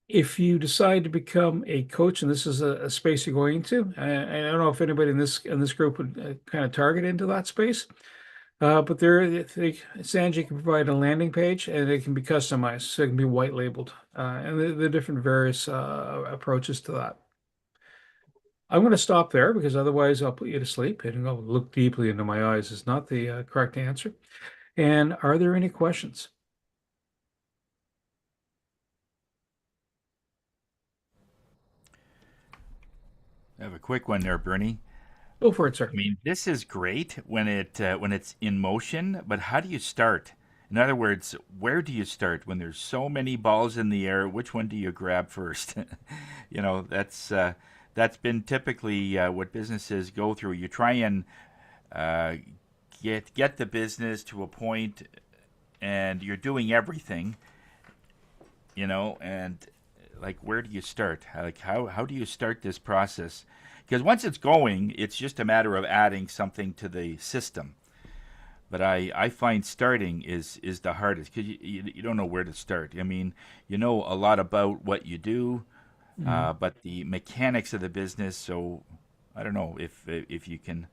If you decide to become a coach, and this is a space you're going into, I don't know if anybody in this group would kind of target into that space, but Sanjay can provide a landing page, and it can be customized, so it can be white labeled, and the different various approaches to that. I'm going to stop there because otherwise I'll put you to sleep, and go look deeply into my eyes is not the correct answer. And are there any questions? I have a quick one there, Bernie. Go for it, sir. I mean, this is great when it's in motion, but how do you start? In other words, where do you start when there's so many balls in the air? Which one do you grab first? That's been typically what businesses go through. You try and uh, get the business to a point, and you're doing everything, and like where do you start? Like how do you start this process? Because once it's going, it's just a matter of adding something to the system. But I find starting is the hardest because you don't know where to start. I mean, you know a lot about what you do, Mhm. but the mechanics of the business. So I don't know if you can,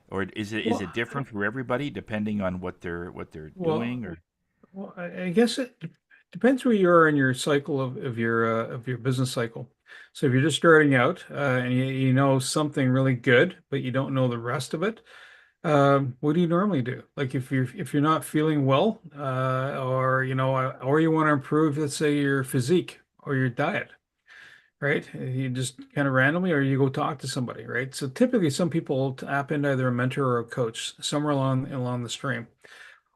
or is it Well, different for everybody depending on what they're well, doing or well, I guess it depends where you are in your cycle of your business cycle. So if you're just starting out and you know something really good, but you don't know the rest of it, what do you normally do? Like if you're not feeling well, or or you want to improve, let's say your physique or your diet, right? You just kind of randomly, or you go talk to somebody, right? So typically, some people tap into either a mentor or a coach somewhere along the stream,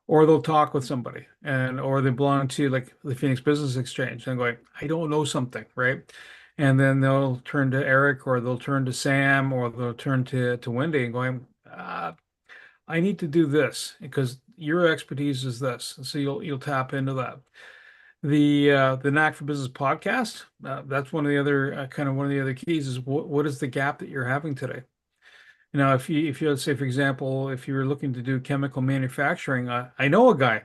or they'll talk with somebody, or they belong to like the Phoenix Business Exchange, and going, I don't know something, right? And then they'll turn to Eric, or they'll turn to Sam, or they'll turn to Wendy, and going, I need to do this because your expertise is this. So you'll tap into that. The Knack for Business podcast, that's one of the other kind of one of the other keys is what is the gap that you're having today? If you let's say for example, if you were looking to do chemical manufacturing, I know a guy.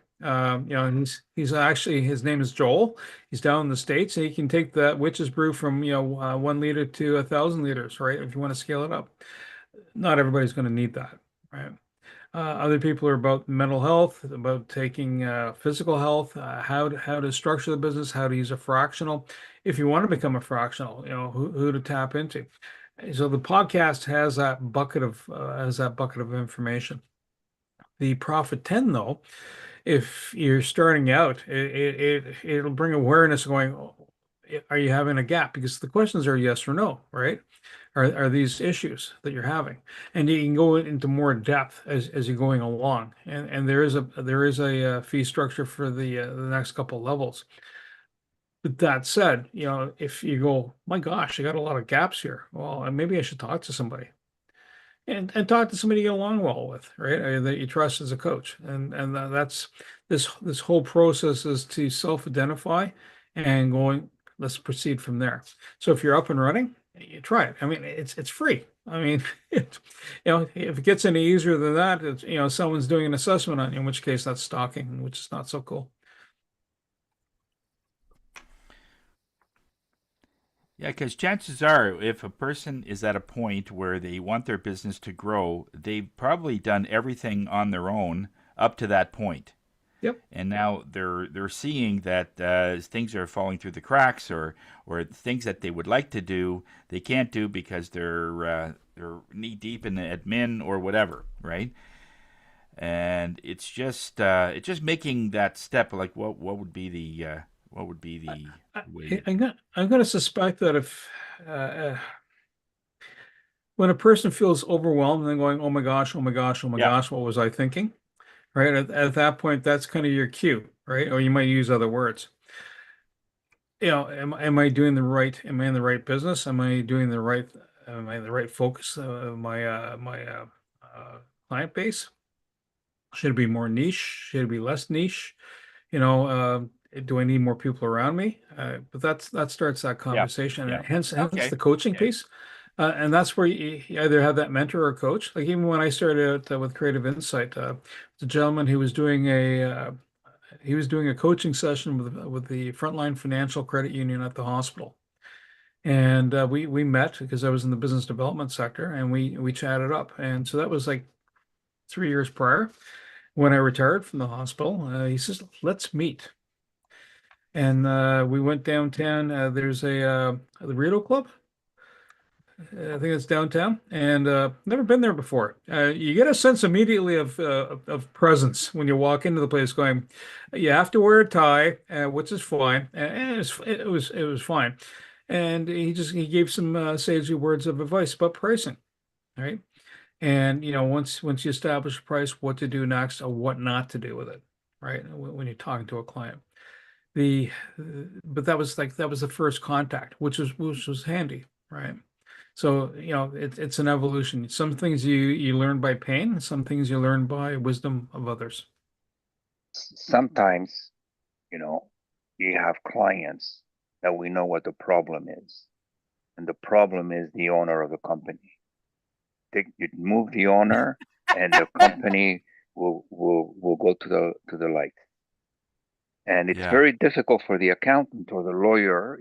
He's actually his name is Joel. He's down in the States, and he can take that witch's brew from 1 liter to 1,000 liters, right? If you want to scale it up, not everybody's going to need that, right? Other people are about mental health, about taking physical health, how to structure the business, how to use a fractional. If you want to become a fractional, who to tap into. So the podcast has that bucket of information. The Profit 10, though, if you're starting out, it'll bring awareness going, "Oh, are you having a gap?" Because the questions are yes or no, right? Are these issues that you're having? And you can go into more depth as you're going along. And there is a fee structure for the next couple levels. But that said, if you go, my gosh, I got a lot of gaps here. Well, maybe I should talk to somebody and talk to somebody you get along well with, right? Or that you trust as a coach. That's this whole process is to self-identify and going, let's proceed from there. So if you're up and running, you try it. I mean, it's free. I mean, if it gets any easier than that, it's, someone's doing an assessment on you, in which case that's stalking, which is not so cool. yeah, because chances are, if a person is at a point where they want their business to grow, they've probably done everything on their own up to that point. Yep. And now they're seeing that things are falling through the cracks, or things that they would like to do they can't do because they're knee deep in the admin or whatever, right? And it's just making that step. Like what would be the I, way? I'm going to suspect that if when a person feels overwhelmed and going, oh my gosh, oh my gosh, oh my Yeah, gosh, what was I thinking? Right. At that point, that's kind of your cue, right? Or you might use other words. Am I doing the right? Am I in the right business? Am I the right focus of my client base? Should it be more niche? Should it be less niche? Do I need more people around me? But that starts that yeah, conversation, yeah. and hence Okay, the coaching okay. piece. And that's where you either have that mentor or coach. Like even when I started out with Creative Insight, the gentleman who was doing a coaching session with the Frontline Financial Credit Union at the hospital, and we met because I was in the business development sector, and we chatted up, and so that was like 3 years prior when I retired from the hospital. He says, "Let's meet." And we went downtown. There's the Burrito Club. I think it's downtown, and never been there before. You get a sense immediately of presence when you walk into the place. Going, you have to wear a tie, which is fine, and it was fine. And he gave some sagely words of advice about pricing, right? And once you establish a price, what to do next or what not to do with it, right? When you're talking to a client. The but that was the first contact, which was handy, right? So, it's an evolution. Some things you learn by pain, some things you learn by wisdom of others. Sometimes, you know, you have clients that we know what the problem is, and the problem is the owner of the company. You move the owner, and the company will go to the light. And it's Yeah, very difficult for the accountant or the lawyer,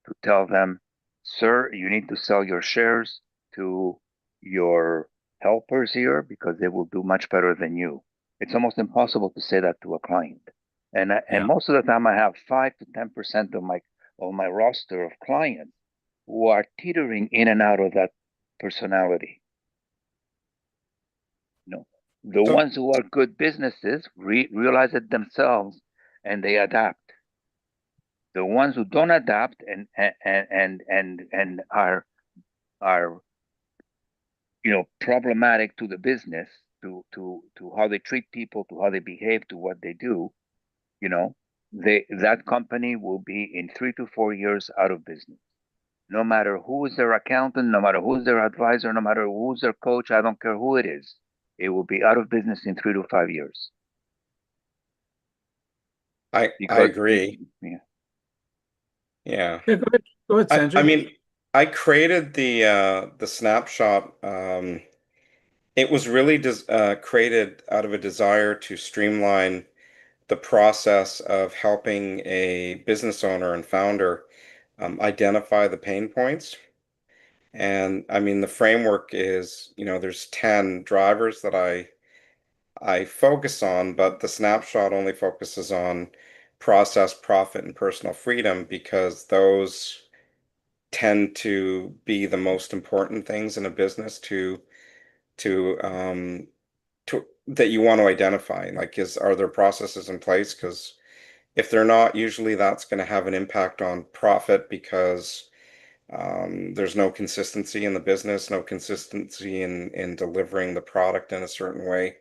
to tell them, sir, you need to sell your shares to your helpers here because they will do much better than you. It's almost impossible to say that to a client. And yeah, most of the time I have 5 to 10% of my roster of clients who are teetering in and out of that personality. You know, the So ones who are good businesses realize it themselves and they adapt. The ones who don't adapt and are problematic to the business, to how they treat people, to how they behave, to what they do, you know, that company will be in 3 to 4 years out of business. No matter who is their accountant, no matter who's their advisor, no matter who's their coach, I don't care who it is, it will be out of business in 3 to 5 years I because agree. yeah. Yeah. Yeah, go ahead, I Sanjay. mean, I created the snapshot. It was really created out of a desire to streamline the process of helping a business owner and founder identify the pain points. And I mean, the framework is, there's 10 drivers that I focus on, but the snapshot only focuses on process, profit, and personal freedom because those tend to be the most important things in a business to that you want to identify. Like, are there processes in place? Because if they're not, usually that's going to have an impact on profit because there's no consistency in the business, no consistency in delivering the product in a certain way.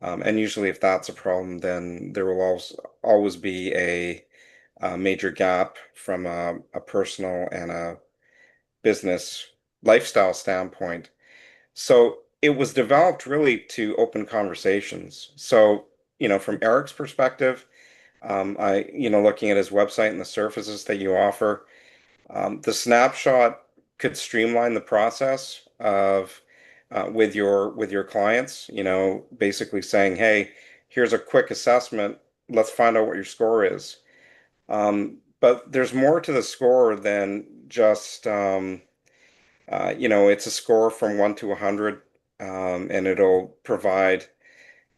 And usually, if that's a problem, then there will always be a major gap from a personal and a business lifestyle standpoint. So it was developed really to open conversations. So, from Eric's perspective, looking at his website and the services that you offer, the snapshot could streamline the process of with your clients, basically saying, hey, here's a quick assessment. Let's find out what your score is. But there's more to the score than just it's a score from 1 to 100, and it'll provide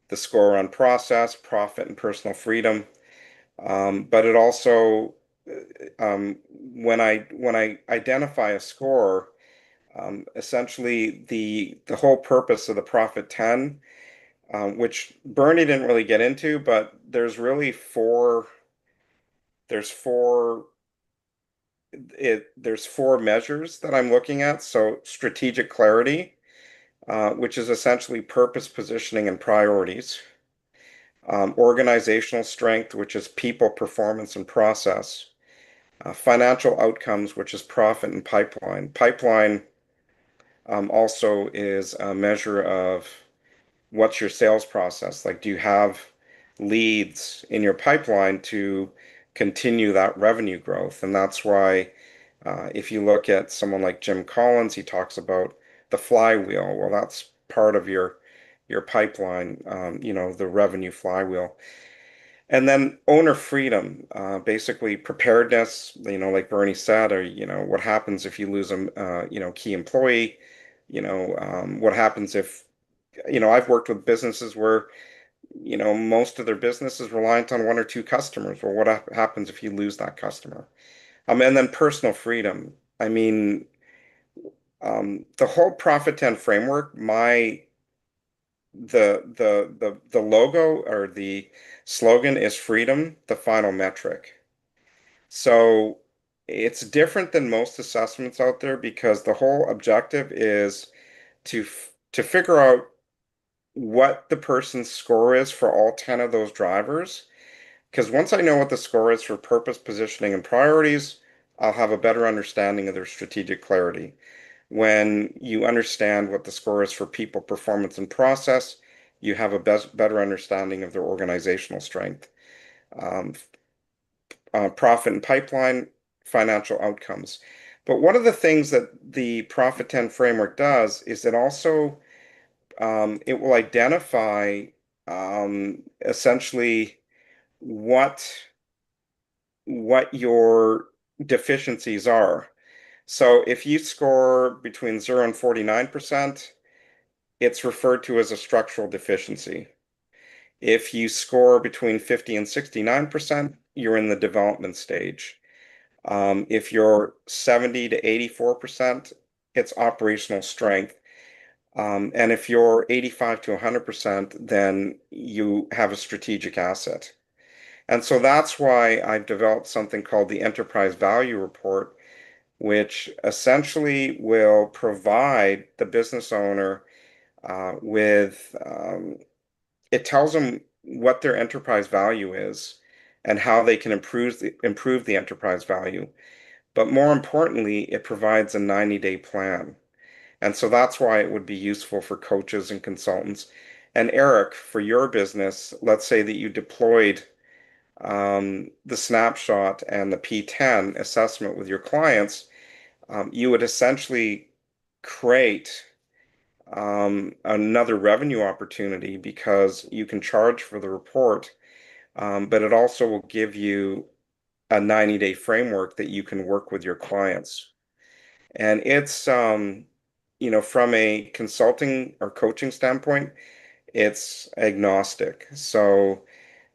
the score on process, profit, and personal freedom. But it also, when I identify a score, essentially the whole purpose of the Profit 10, which Bernie didn't really get into, but there's four measures that I'm looking at. So strategic clarity, which is essentially purpose, positioning, and priorities. Organizational strength, which is people, performance, and process. Financial outcomes, which is profit and pipeline. Pipeline also is a measure of what's your sales process. Like, do you have leads in your pipeline to continue that revenue growth? And that's why if you look at someone like Jim Collins, he talks about the flywheel. Well, that's part of your pipeline, the revenue flywheel. And then owner freedom, basically preparedness, like Bernie said, or, what happens if you lose a, key employee, what happens if, I've worked with businesses where, most of their business is reliant on one or two customers. Well, what happens if you lose that customer? And then personal freedom. I mean, the whole Profit 10 framework, the logo or the slogan is freedom, the final metric. So it's different than most assessments out there because the whole objective is to figure out what the person's score is for all 10 of those drivers. Because once I know what the score is for purpose, positioning, and priorities, I'll have a better understanding of their strategic clarity. When you understand what the score is for people, performance, and process, you have a better understanding of their organizational strength, um, profit and pipeline, financial outcomes. But one of the things that the Profit 10 framework does is it will identify essentially what your deficiencies are. So if you score between 0 and 49%, it's referred to as a structural deficiency. If you score between 50 and 69%, you're in the development stage. If you're 70 to 84%, it's operational strength. And if you're 85 to 100%, then you have a strategic asset. And so that's why I've developed something called the Enterprise Value Report, which essentially will provide the business owner it tells them what their enterprise value is and how they can improve the enterprise value. But more importantly, it provides a 90-day plan. And so that's why it would be useful for coaches and consultants. And Eric, for your business, let's say that you deployed the snapshot and the P10 assessment with your clients, you would essentially create another revenue opportunity because you can charge for the report, but it also will give you a 90-day framework that you can work with your clients. And from a consulting or coaching standpoint, it's agnostic. So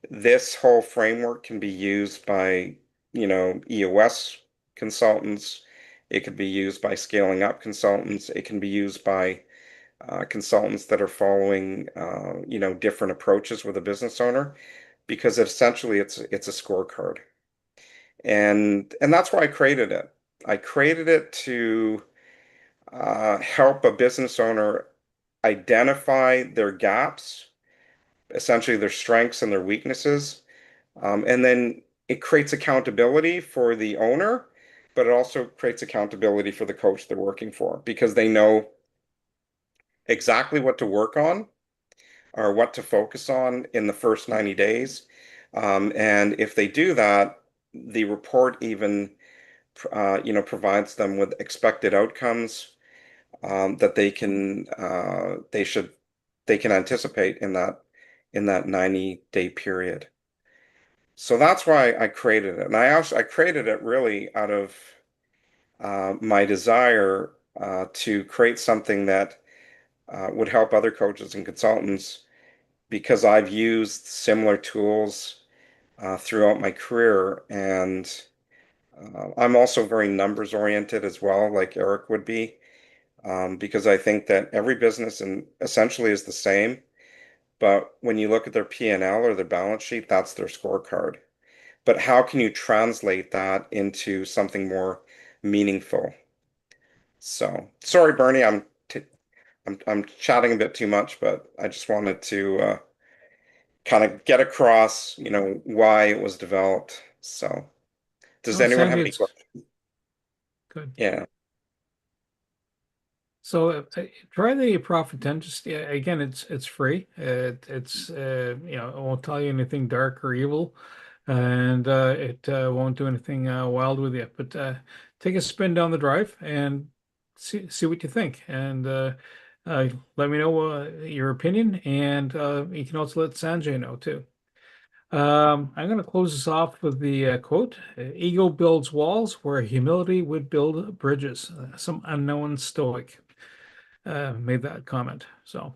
this whole framework can be used by, EOS consultants. It could be used by scaling up consultants. It can be used by consultants that are following, different approaches with a business owner, because essentially it's a scorecard. And that's why I created it. I created it to help a business owner identify their gaps, essentially their strengths and their weaknesses. And then it creates accountability for the owner, but it also creates accountability for the coach they're working for because they know exactly what to work on or what to focus on in the first 90 days. And if they do that, the report even provides them with expected outcomes that they can anticipate in that 90-day period. So that's why I created it. And I created it really out of my desire to create something that would help other coaches and consultants because I've used similar tools throughout my career. And I'm also very numbers oriented as well, like Eric would be, because I think that every business essentially is the same. But when you look at their P&L or their balance sheet, that's their scorecard. But how can you translate that into something more meaningful? So, sorry, Bernie, I'm chatting a bit too much, but I just wanted to kind of get across, why it was developed. So, does Oh, anyone have Sanjay, any it's questions? good. Yeah. So try the Profit 10. Just again, it's free. It won't tell you anything dark or evil, and it won't do anything wild with you. But take a spin down the drive and see what you think, and let me know your opinion, and you can also let Sanjay know too. I'm going to close this off with the quote: "Ego builds walls where humility would build bridges." Some unknown Stoic made that comment. So